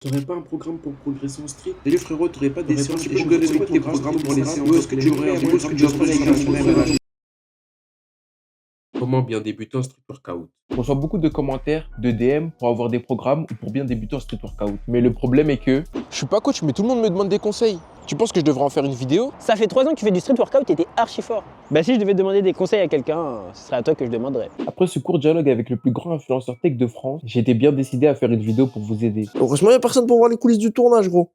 T'aurais pas un programme pour progresser en street? Salut frérot, t'aurais pas des séances pour gagner tes programmes pour les séances? Est-ce que tu aurais un programme de Comment bien débuter en street workout? Je reçois beaucoup de commentaires, de DM pour avoir des programmes ou pour bien débuter en street workout. Mais le problème est que je suis pas coach, mais tout le monde me demande des conseils. Tu penses que je devrais en faire une vidéo? Ça fait 3 ans que tu fais du street workout et t'es archi fort. Bah si je devais demander des conseils à quelqu'un, ce serait à toi que je demanderais. Après ce court dialogue avec le plus grand influenceur tech de France, j'étais bien décidé à faire une vidéo pour vous aider. Heureusement, il n'y a personne pour voir les coulisses du tournage, gros.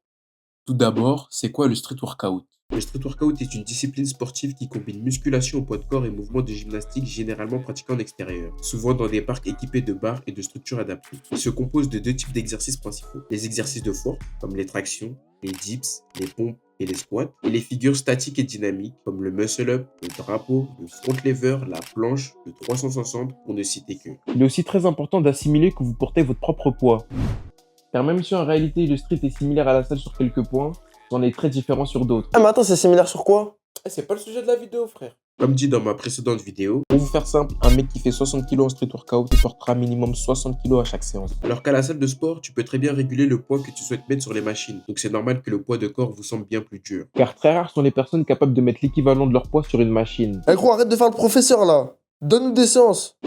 Tout d'abord, c'est quoi le street workout? Le street workout est une discipline sportive qui combine musculation au poids de corps et mouvements de gymnastique généralement pratiqués en extérieur, souvent dans des parcs équipés de barres et de structures adaptées. Il se compose de 2 types d'exercices principaux. Les exercices de force, comme les tractions, les dips, les pompes et les squats, et les figures statiques et dynamiques, comme le muscle-up, le drapeau, le front lever, la planche, le 360, pour ne citer que. Il est aussi très important d'assimiler que vous portez votre propre poids. Car même si en réalité le street est similaire à la salle sur quelques points, on est très différent sur d'autres. Ah, mais attends, c'est similaire sur quoi? C'est pas le sujet de la vidéo, frère. Comme dit dans ma précédente vidéo, Pour vous faire simple, un mec qui fait 60 kg en street workout, il portera minimum 60 kg à chaque séance. alors qu'à la salle de sport, tu peux très bien réguler le poids que tu souhaites mettre sur les machines, donc c'est normal que le poids de corps vous semble bien plus dur. Car très rares sont les personnes capables de mettre l'équivalent de leur poids sur une machine. Eh, gros, arrête de faire le professeur, là. Donne-nous des séances.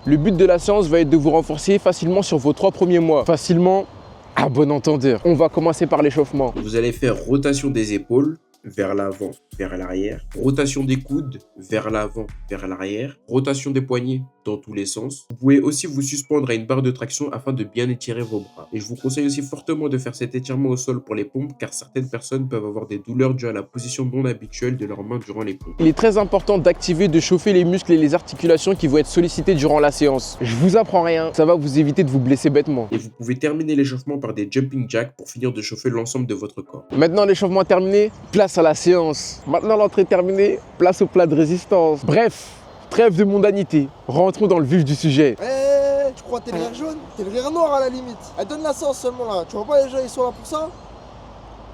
Le but de la séance va être de vous renforcer facilement sur vos 3 premiers mois. Facilement, à bon entendeur. On va commencer par l'échauffement. Vous allez faire rotation des épaules, vers l'avant, vers l'arrière, rotation des coudes, vers l'avant, vers l'arrière, rotation des poignets dans tous les sens. Vous pouvez aussi vous suspendre à une barre de traction afin de bien étirer vos bras. Et je vous conseille aussi fortement de faire cet étirement au sol pour les pompes car certaines personnes peuvent avoir des douleurs dues à la position non habituelle de leurs mains durant les pompes. Il est très important d'activer, de chauffer les muscles et les articulations qui vont être sollicités durant la séance. Je vous apprends rien, ça va vous éviter de vous blesser bêtement. Et vous pouvez terminer l'échauffement par des jumping jacks pour finir de chauffer l'ensemble de votre corps. Maintenant l'échauffement terminé, place à la séance. Maintenant l'entrée terminée, place au plat de résistance. Bref, trêve de mondanité. Rentrons dans le vif du sujet. Eh, tu crois que t'es le rire jaune? T'es le rire noir à la limite. Eh, donne la séance seulement, là. Tu vois pas, les gens, ils sont là pour ça?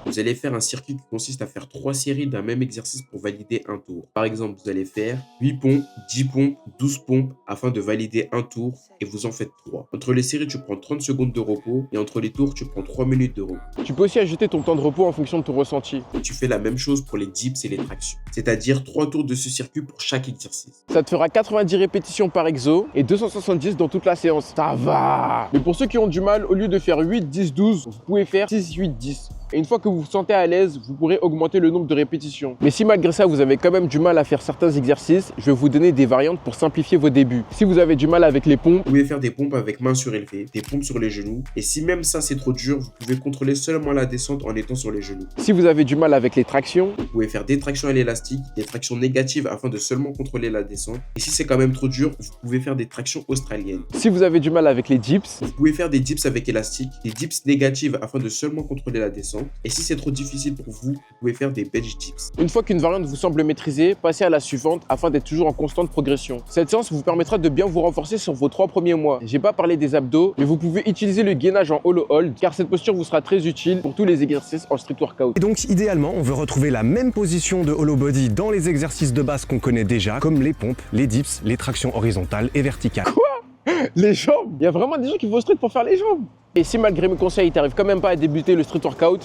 Vous allez faire un circuit qui consiste à faire 3 séries d'un même exercice pour valider un tour. Par exemple, vous allez faire 8 pompes, 10 pompes, 12 pompes afin de valider un tour et vous en faites 3. Entre les séries, tu prends 30 secondes de repos et entre les tours, tu prends 3 minutes de repos. Tu peux aussi ajouter ton temps de repos en fonction de ton ressenti. Et tu fais la même chose pour les dips et les tractions. C'est-à-dire 3 tours de ce circuit pour chaque exercice. Ça te fera 90 répétitions par exo et 270 dans toute la séance. Ça va! Mais pour ceux qui ont du mal, au lieu de faire 8, 10, 12, vous pouvez faire 6, 8, 10. Et une fois que vous vous sentez à l'aise, vous pourrez augmenter le nombre de répétitions. Mais si malgré ça, vous avez quand même du mal à faire certains exercices, je vais vous donner des variantes pour simplifier vos débuts. Si vous avez du mal avec les pompes, Vous pouvez faire des pompes avec mains surélevées, des pompes sur les genoux. Et si même ça c'est trop dur, vous pouvez contrôler seulement la descente en étant sur les genoux. si vous avez du mal avec les tractions, Vous pouvez faire des tractions à l'élastique, des tractions négatives afin de seulement contrôler la descente. Et si c'est quand même trop dur, vous pouvez faire des tractions australiennes. si vous avez du mal avec les dips, Vous pouvez faire des dips avec élastique, des dips négatives afin de seulement contrôler la descente. Et si c'est trop difficile pour vous, vous pouvez faire des bench dips. une fois qu'une variante vous semble maîtrisée, passez à la suivante afin d'être toujours en constante progression. Cette séance vous permettra de bien vous renforcer sur vos 3 premiers mois. J'ai pas parlé des abdos, mais vous pouvez utiliser le gainage en hollow hold car cette posture vous sera très utile pour tous les exercices en street workout. Et donc idéalement, on veut retrouver la même position de hollow body dans les exercices de base qu'on connaît déjà, comme les pompes, les dips, les tractions horizontales et verticales. Les jambes! Il y a vraiment des gens qui vont au street pour faire les jambes. Et si malgré mes conseils, t'arrives quand même pas à débuter le street workout,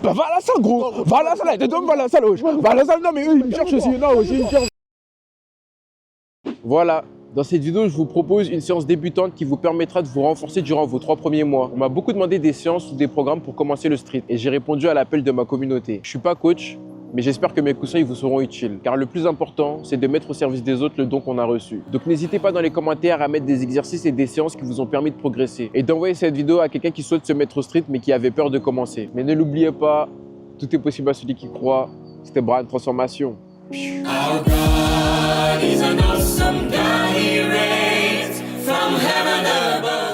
bah va à la salle gros! Va à la salle, va à la salle, wesh. Va à la salle, non mais eux ils me cherchent aussi, non aussi ils me cherchent. Voilà. Dans cette vidéo, je vous propose une séance débutante qui vous permettra de vous renforcer durant vos 3 premiers mois. On m'a beaucoup demandé des séances ou des programmes pour commencer le street et j'ai répondu à l'appel de ma communauté. Je suis pas coach, mais j'espère que mes conseils vous seront utiles. Car le plus important, c'est de mettre au service des autres le don qu'on a reçu. Donc n'hésitez pas dans les commentaires à mettre des exercices et des séances qui vous ont permis de progresser. Et d'envoyer cette vidéo à quelqu'un qui souhaite se mettre au street mais qui avait peur de commencer. Mais ne l'oubliez pas, tout est possible à celui qui croit. C'était Brian Transformation. Our God is an awesome God, He reigns from heaven above.